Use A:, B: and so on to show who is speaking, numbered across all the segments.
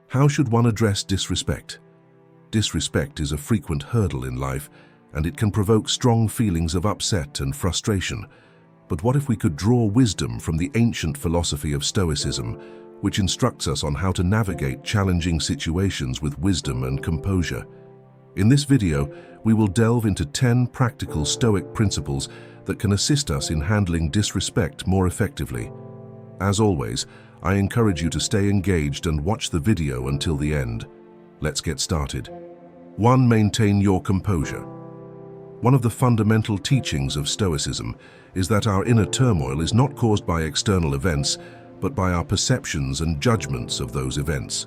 A: How should one address disrespect? Disrespect is a frequent hurdle in life, and it can provoke strong feelings of upset and frustration. But what if we could draw wisdom from the ancient philosophy of Stoicism, which instructs us on how to navigate challenging situations with wisdom and composure? In this video, we will delve into 10 practical Stoic principles that can assist us in handling disrespect more effectively. As always, I encourage you to stay engaged and watch the video until the end. Let's get started. 1. Maintain your composure. One of the fundamental teachings of Stoicism is that our inner turmoil is not caused by external events, but by our perceptions and judgments of those events.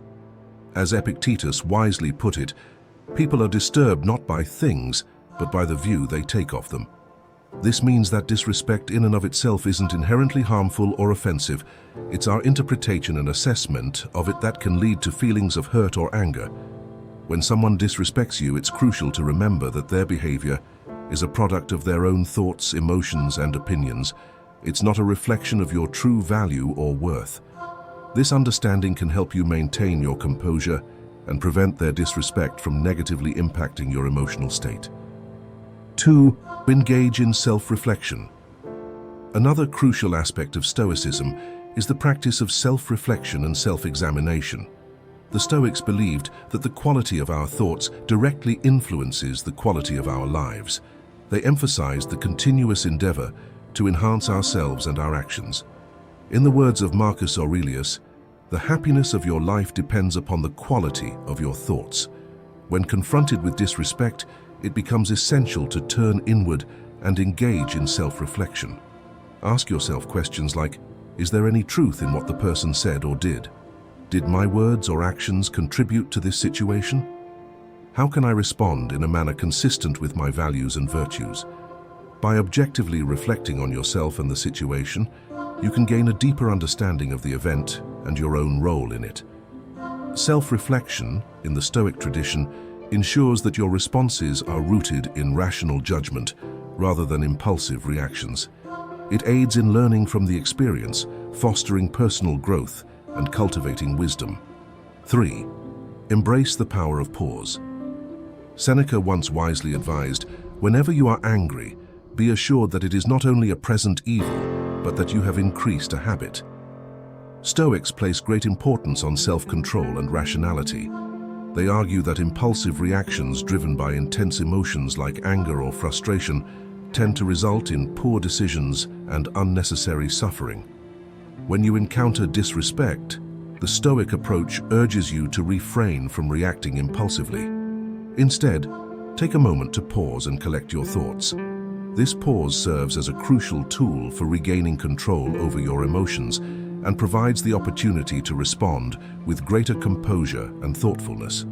A: As Epictetus wisely put it, people are disturbed not by things, but by the view they take of them. This means that disrespect in and of itself isn't inherently harmful or offensive. It's our interpretation and assessment of it that can lead to feelings of hurt or anger. When someone disrespects you, it's crucial to remember that their behavior is a product of their own thoughts, emotions, and opinions. It's not a reflection of your true value or worth. This understanding can help you maintain your composure and prevent their disrespect from negatively impacting your emotional state. 2. Engage in self-reflection. Another crucial aspect of Stoicism is the practice of self-reflection and self-examination. The Stoics believed that the quality of our thoughts directly influences the quality of our lives. They emphasized the continuous endeavor to enhance ourselves and our actions. In the words of Marcus Aurelius, the happiness of your life depends upon the quality of your thoughts. When confronted with disrespect, it becomes essential to turn inward and engage in self-reflection. Ask yourself questions like, is there any truth in what the person said or did? Did my words or actions contribute to this situation? How can I respond in a manner consistent with my values and virtues? By objectively reflecting on yourself and the situation, you can gain a deeper understanding of the event and your own role in it. Self-reflection, in the Stoic tradition, ensures that your responses are rooted in rational judgment rather than impulsive reactions. It aids in learning from the experience, fostering personal growth, and cultivating wisdom. 3. Embrace the power of pause. Seneca once wisely advised, whenever you are angry, be assured that it is not only a present evil, but that you have increased a habit. Stoics place great importance on self-control and rationality. They argue that impulsive reactions driven by intense emotions like anger or frustration tend to result in poor decisions and unnecessary suffering. When you encounter disrespect, the Stoic approach urges you to refrain from reacting impulsively. Instead, take a moment to pause and collect your thoughts. This pause serves as a crucial tool for regaining control over your emotions and provides the opportunity to respond with greater composure and thoughtfulness.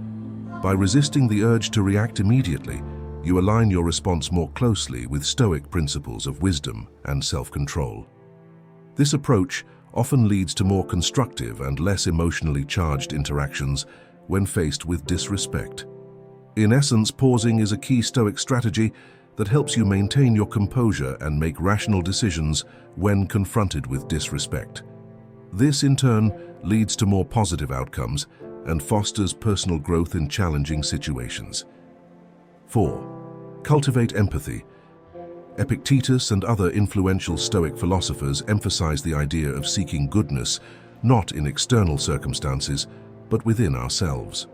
A: By resisting the urge to react immediately, you align your response more closely with Stoic principles of wisdom and self-control. This approach often leads to more constructive and less emotionally charged interactions when faced with disrespect. In essence, pausing is a key Stoic strategy that helps you maintain your composure and make rational decisions when confronted with disrespect. This, in turn, leads to more positive outcomes and fosters personal growth in challenging situations. 4. Cultivate empathy. Epictetus and other influential Stoic philosophers emphasize the idea of seeking goodness not in external circumstances, but within ourselves.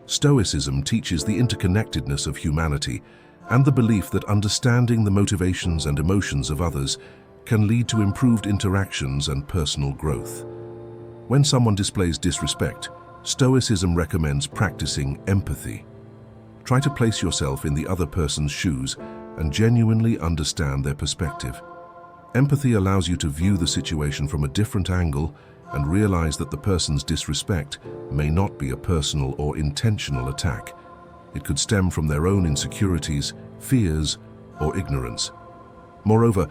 A: Stoicism teaches the interconnectedness of humanity and the belief that understanding the motivations and emotions of others can lead to improved interactions and personal growth. When someone displays disrespect, Stoicism recommends practicing empathy. Try to place yourself in the other person's shoes and genuinely understand their perspective. Empathy allows you to view the situation from a different angle and realize that the person's disrespect may not be a personal or intentional attack. It could stem from their own insecurities, fears, or ignorance. Moreover,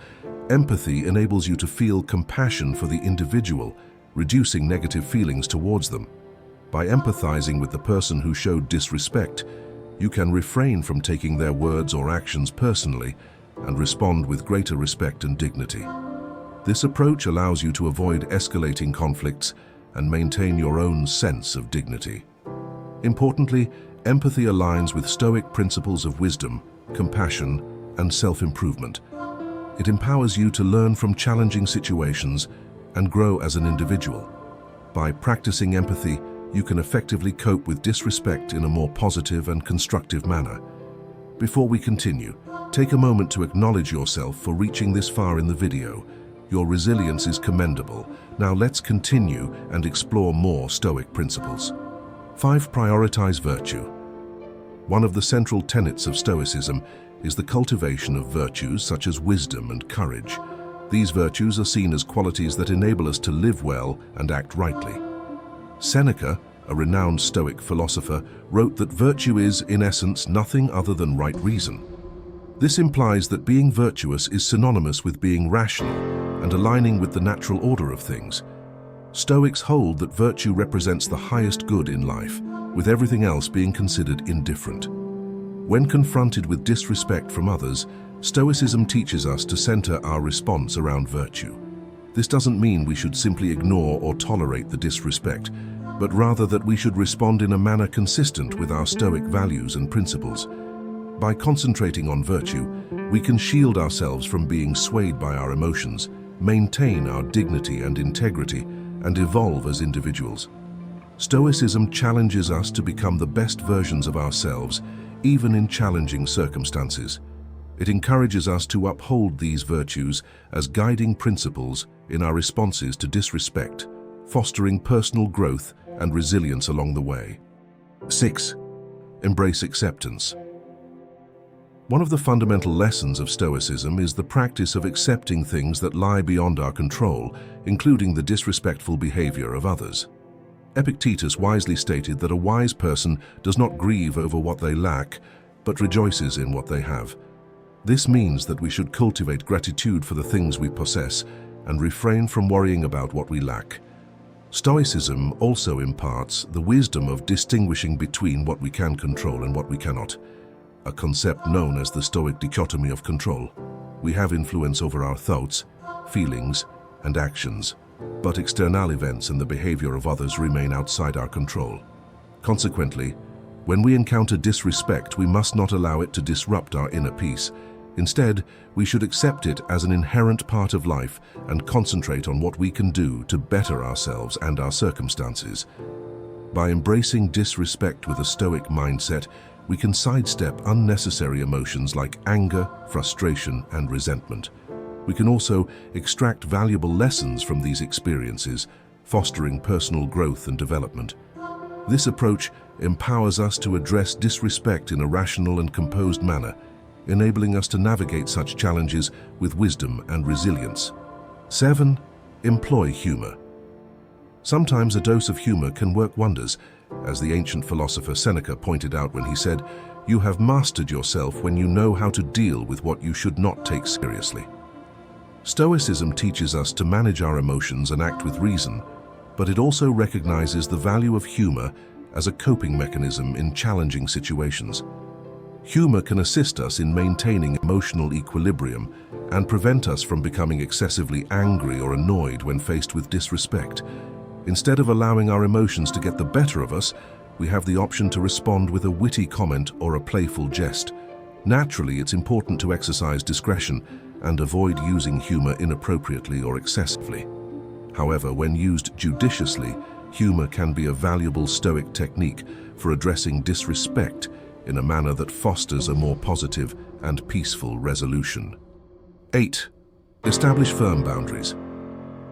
A: empathy enables you to feel compassion for the individual, reducing negative feelings towards them. By empathizing with the person who showed disrespect, you can refrain from taking their words or actions personally and respond with greater respect and dignity. This approach allows you to avoid escalating conflicts and maintain your own sense of dignity. Importantly, empathy aligns with Stoic principles of wisdom, compassion, and self-improvement. It empowers you to learn from challenging situations and grow as an individual. By practicing empathy, you can effectively cope with disrespect in a more positive and constructive manner. Before we continue, take a moment to acknowledge yourself for reaching this far in the video. Your resilience is commendable. Now let's continue and explore more Stoic principles. 5. Prioritize virtue. One of the central tenets of Stoicism is the cultivation of virtues such as wisdom and courage. These virtues are seen as qualities that enable us to live well and act rightly. Seneca, a renowned Stoic philosopher, wrote that virtue is, in essence, nothing other than right reason. This implies that being virtuous is synonymous with being rational and aligning with the natural order of things. Stoics hold that virtue represents the highest good in life, with everything else being considered indifferent. When confronted with disrespect from others, Stoicism teaches us to center our response around virtue. This doesn't mean we should simply ignore or tolerate the disrespect, but rather that we should respond in a manner consistent with our Stoic values and principles. By concentrating on virtue, we can shield ourselves from being swayed by our emotions, maintain our dignity and integrity, and evolve as individuals. Stoicism challenges us to become the best versions of ourselves, even in challenging circumstances. It encourages us to uphold these virtues as guiding principles in our responses to disrespect, fostering personal growth and resilience along the way. 6. Embrace acceptance. One of the fundamental lessons of Stoicism is the practice of accepting things that lie beyond our control, including the disrespectful behavior of others. Epictetus wisely stated that a wise person does not grieve over what they lack, but rejoices in what they have. This means that we should cultivate gratitude for the things we possess and refrain from worrying about what we lack. Stoicism also imparts the wisdom of distinguishing between what we can control and what we cannot, a concept known as the Stoic dichotomy of control. We have influence over our thoughts, feelings, and actions, but external events and the behavior of others remain outside our control. Consequently, when we encounter disrespect, we must not allow it to disrupt our inner peace. Instead, we should accept it as an inherent part of life and concentrate on what we can do to better ourselves and our circumstances. By embracing disrespect with a Stoic mindset, we can sidestep unnecessary emotions like anger, frustration, and resentment. We can also extract valuable lessons from these experiences, fostering personal growth and development. This approach empowers us to address disrespect in a rational and composed manner, enabling us to navigate such challenges with wisdom and resilience. 7. Employ humor. Sometimes a dose of humor can work wonders, as the ancient philosopher Seneca pointed out when he said, "You have mastered yourself when you know how to deal with what you should not take seriously." Stoicism teaches us to manage our emotions and act with reason, but it also recognizes the value of humor as a coping mechanism in challenging situations. Humor can assist us in maintaining emotional equilibrium and prevent us from becoming excessively angry or annoyed when faced with disrespect. Instead of allowing our emotions to get the better of us, we have the option to respond with a witty comment or a playful jest. Naturally, it's important to exercise discretion and avoid using humor inappropriately or excessively. However, when used judiciously, humor can be a valuable Stoic technique for addressing disrespect in a manner that fosters a more positive and peaceful resolution. 8. Establish firm boundaries.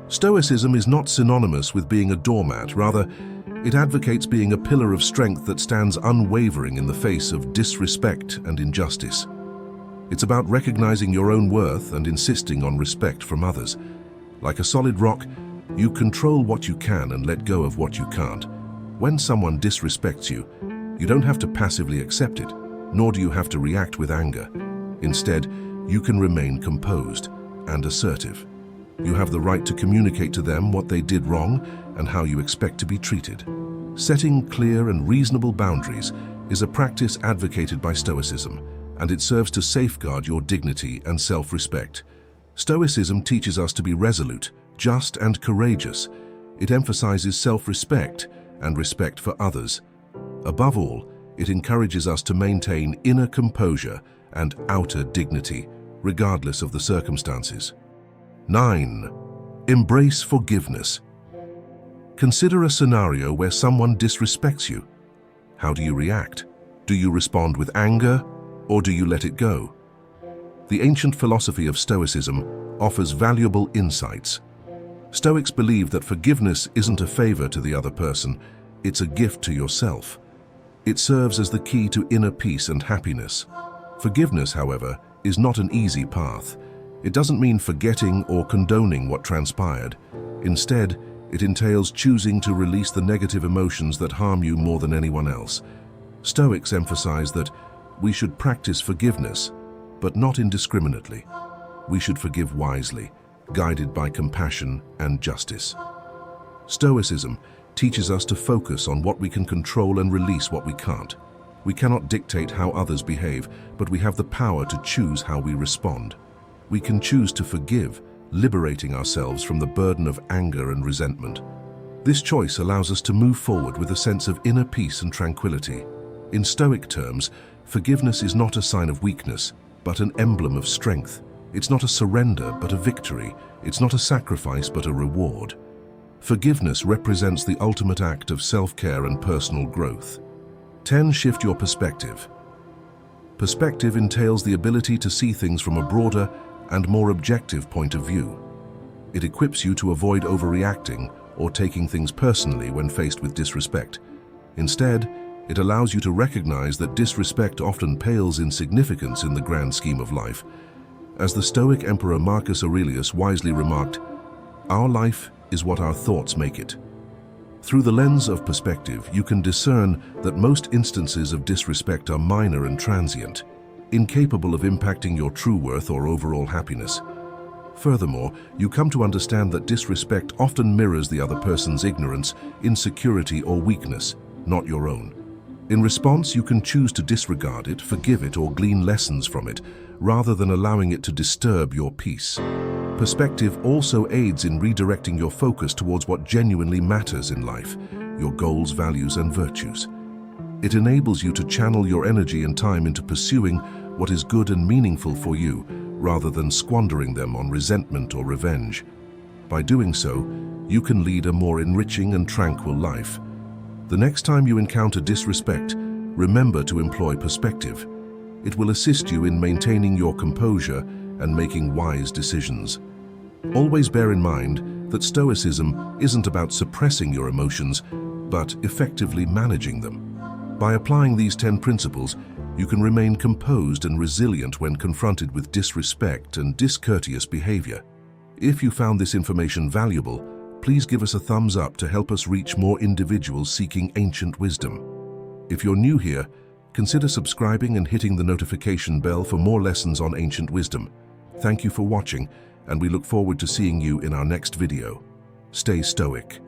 A: Stoicism is not synonymous with being a doormat. Rather, it advocates being a pillar of strength that stands unwavering in the face of disrespect and injustice. It's about recognizing your own worth and insisting on respect from others. Like a solid rock, you control what you can and let go of what you can't. When someone disrespects you, you don't have to passively accept it, nor do you have to react with anger. Instead, you can remain composed and assertive. You have the right to communicate to them what they did wrong and how you expect to be treated. Setting clear and reasonable boundaries is a practice advocated by Stoicism, and it serves to safeguard your dignity and self-respect. Stoicism teaches us to be resolute, just, and courageous. It emphasizes self-respect and respect for others. Above all, it encourages us to maintain inner composure and outer dignity, regardless of the circumstances. 9. Embrace forgiveness. Consider a scenario where someone disrespects you. How do you react? Do you respond with anger, or do you let it go? The ancient philosophy of Stoicism offers valuable insights. Stoics believe that forgiveness isn't a favor to the other person, it's a gift to yourself. It serves as the key to inner peace and happiness. Forgiveness, however, is not an easy path. It doesn't mean forgetting or condoning what transpired. Instead, it entails choosing to release the negative emotions that harm you more than anyone else. Stoics emphasize that we should practice forgiveness, but not indiscriminately. We should forgive wisely, guided by compassion and justice. Stoicism teaches us to focus on what we can control and release what we can't. We cannot dictate how others behave, but we have the power to choose how we respond. We can choose to forgive, liberating ourselves from the burden of anger and resentment. This choice allows us to move forward with a sense of inner peace and tranquility. In Stoic terms, forgiveness is not a sign of weakness, but an emblem of strength. It's not a surrender, but a victory. It's not a sacrifice, but a reward. Forgiveness represents the ultimate act of self-care and personal growth. 10. Shift your perspective. Perspective entails the ability to see things from a broader and more objective point of view. It equips you to avoid overreacting or taking things personally when faced with disrespect. Instead, it allows you to recognize that disrespect often pales in significance in the grand scheme of life. As the Stoic Emperor Marcus Aurelius wisely remarked, "Our life is what our thoughts make it." Through the lens of perspective, you can discern that most instances of disrespect are minor and transient, incapable of impacting your true worth or overall happiness. Furthermore, you come to understand that disrespect often mirrors the other person's ignorance, insecurity, or weakness, not your own. In response, you can choose to disregard it, forgive it, or glean lessons from it, rather than allowing it to disturb your peace. Perspective also aids in redirecting your focus towards what genuinely matters in life, your goals, values, and virtues. It enables you to channel your energy and time into pursuing what is good and meaningful for you, rather than squandering them on resentment or revenge. By doing so, you can lead a more enriching and tranquil life. The next time you encounter disrespect, remember to employ perspective. It will assist you in maintaining your composure and making wise decisions. Always bear in mind that Stoicism isn't about suppressing your emotions, but effectively managing them. By applying these 10 principles, you can remain composed and resilient when confronted with disrespect and discourteous behavior. If you found this information valuable, please give us a thumbs up to help us reach more individuals seeking ancient wisdom. If you're new here, consider subscribing and hitting the notification bell for more lessons on ancient wisdom. Thank you for watching, and we look forward to seeing you in our next video. Stay stoic.